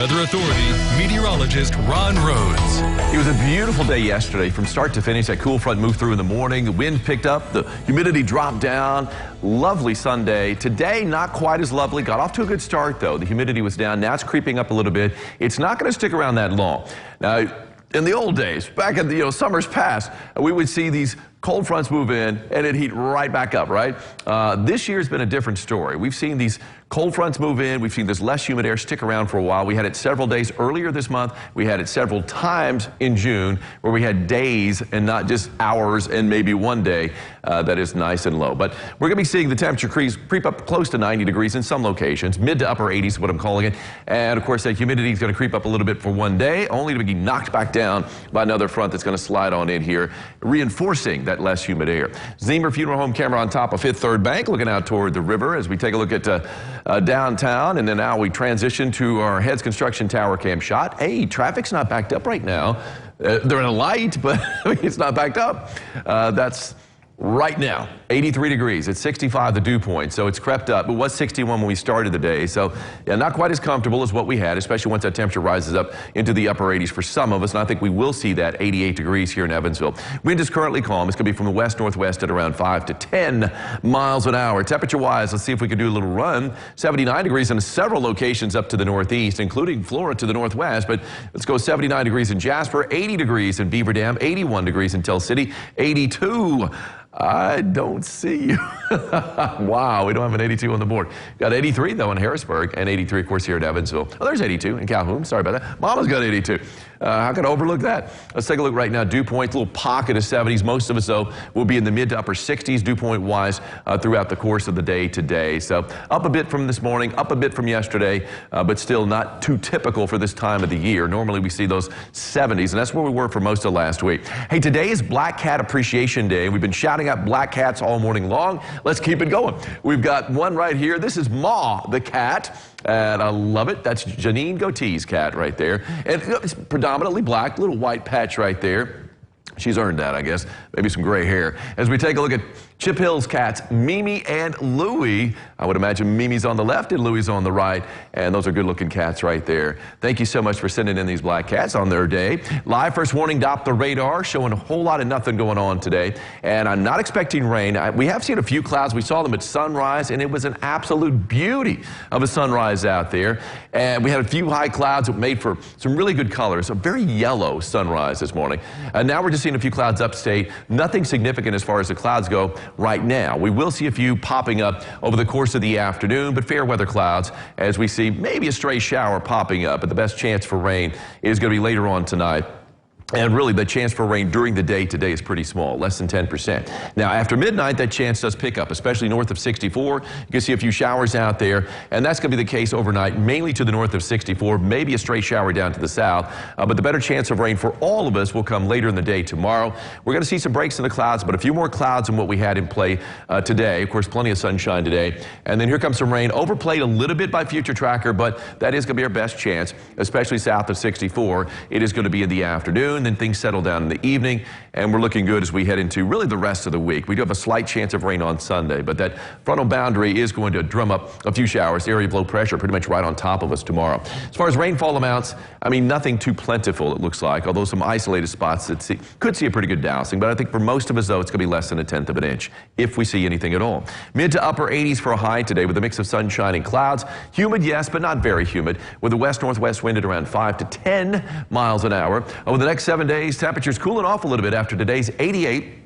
Weather Authority meteorologist Ron Rhodes. It was a beautiful day yesterday from start to finish. That cool front moved through in the morning. The wind picked up. The humidity dropped down. Lovely Sunday. Today, not quite as lovely. Got off to a good start, though. The humidity was down. Now it's creeping up a little bit. It's not going to stick around that long. Now, in the old days, back in the summers past, we would see these cold fronts move in and it'd heat right back up, right? This year's been a different story. We've seen these cold fronts move in. We've seen this less humid air stick around for a while. We had it several days earlier this month. We had it several times in June where we had days and not just hours and maybe one day that is nice and low. But we're going to be seeing the temperature creep up close to 90 degrees in some locations. Mid to upper 80s is what I'm calling it. And of course, that humidity is going to creep up a little bit for one day, only to be knocked back down by another front that's going to slide on in here, reinforcing that less humid air. Zemer Funeral Home camera on top of Fifth Third Bank, looking out toward the river as we take a look at downtown, and then now we transition to our Heads Construction Tower cam shot. Hey, traffic's not backed up right now. They're in a light, but it's not backed up. That's right now, 83 degrees. It's 65 the dew point, so it's crept up. It was 61 when we started the day, so yeah, not quite as comfortable as what we had, especially once that temperature rises up into the upper 80s for some of us, and I think we will see that 88 degrees here in Evansville. Wind is currently calm. It's going to be from the west-northwest at around 5 to 10 miles an hour. Temperature-wise, let's see if we can do a little run. 79 degrees in several locations up to the northeast, including Flora to the northwest, but let's go 79 degrees in Jasper, 80 degrees in Beaver Dam, 81 degrees in Tell City, 82. I don't see you. Wow, we don't have an 82 on the board. Got 83, though, in Harrisburg, and 83, of course, here at Evansville. Oh, there's 82 in Calhoun. Sorry about that. Mama's got 82. How could I overlook that? Let's take a look right now. Dew point, little pocket of 70s. Most of us, though, will be in the mid to upper 60s, dew point-wise, throughout the course of the day today. So up a bit from this morning, up a bit from yesterday, but still not too typical for this time of the year. Normally, we see those 70s, and that's where we were for most of last week. Hey, today is Black Cat Appreciation Day. We've been shouting out black cats all morning long. Let's keep it going. We've got one right here. This is Ma the cat, and I love it. That's JANINE COATEE's cat right there. And it's predominantly black, little white patch right there. She's earned that, I guess. Maybe some gray hair. As we take a look at Chip Hill's cats, Mimi and Louie. I would imagine Mimi's on the left and Louie's on the right. And those are good-looking cats right there. Thank you so much for sending in these black cats on their day. Live first warning, Dop the radar, showing a whole lot of nothing going on today. And I'm not expecting rain. We have seen a few clouds. We saw them at sunrise, and it was an absolute beauty of a sunrise out there. And we had a few high clouds that made for some really good colors. A very yellow sunrise this morning. And now we're just seeing a few clouds upstate. Nothing significant as far as the clouds go right now. We will see a few popping up over the course of the afternoon, but fair weather clouds as we see maybe a stray shower popping up, but the best chance for rain is going to be later on tonight. And really, the chance for rain during the day today is pretty small, less than 10%. Now, after midnight, that chance does pick up, especially north of 64. You can see a few showers out there, and that's going to be the case overnight, mainly to the north of 64, maybe a stray shower down to the south. But the better chance of rain for all of us will come later in the day tomorrow. We're going to see some breaks in the clouds, but a few more clouds than what we had in play today. Of course, plenty of sunshine today. And then here comes some rain, overplayed a little bit by Future Tracker, but that is going to be our best chance, especially south of 64. It is going to be in the afternoon. Then things settle down in the evening, and we're looking good as we head into really the rest of the week. We do have a slight chance of rain on Sunday, but that frontal boundary is going to drum up a few showers. The area of low pressure pretty much right on top of us tomorrow. As far as rainfall amounts, I mean, nothing too plentiful, it looks like, although some isolated spots that could see a pretty good dousing. But I think for most of us, though, it's going to be less than 1/10 of an inch, if we see anything at all. Mid to upper 80s for a high today with a mix of sunshine and clouds. Humid, yes, but not very humid, with a west-northwest wind at around 5 to 10 miles an hour. Over the next 7 days, temperatures cooling off a little bit after today's 88.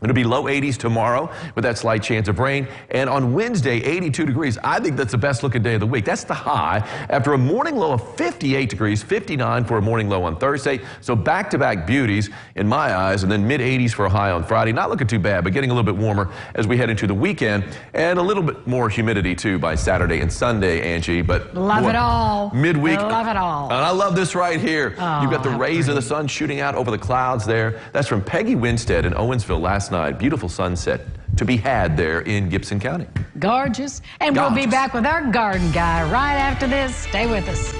It'll be low 80s tomorrow with that slight chance of rain. And on Wednesday, 82 degrees. I think that's the best looking day of the week. That's the high after a morning low of 58 degrees, 59 for a morning low on Thursday. So back-to-back beauties in my eyes, and then mid-80s for a high on Friday. Not looking too bad, but getting a little bit warmer as we head into the weekend. And a little bit more humidity, too, by Saturday and Sunday, Angie. But love it all. Midweek. Love it all. And I love this right here. Oh, you've got the rays of the sun shooting out over the clouds there. That's from Peggy WINSTEAD in Owensville last night. Beautiful sunset to be had there in Gibson County. Gorgeous. And we'll be back with our garden guy right after this. Stay with us.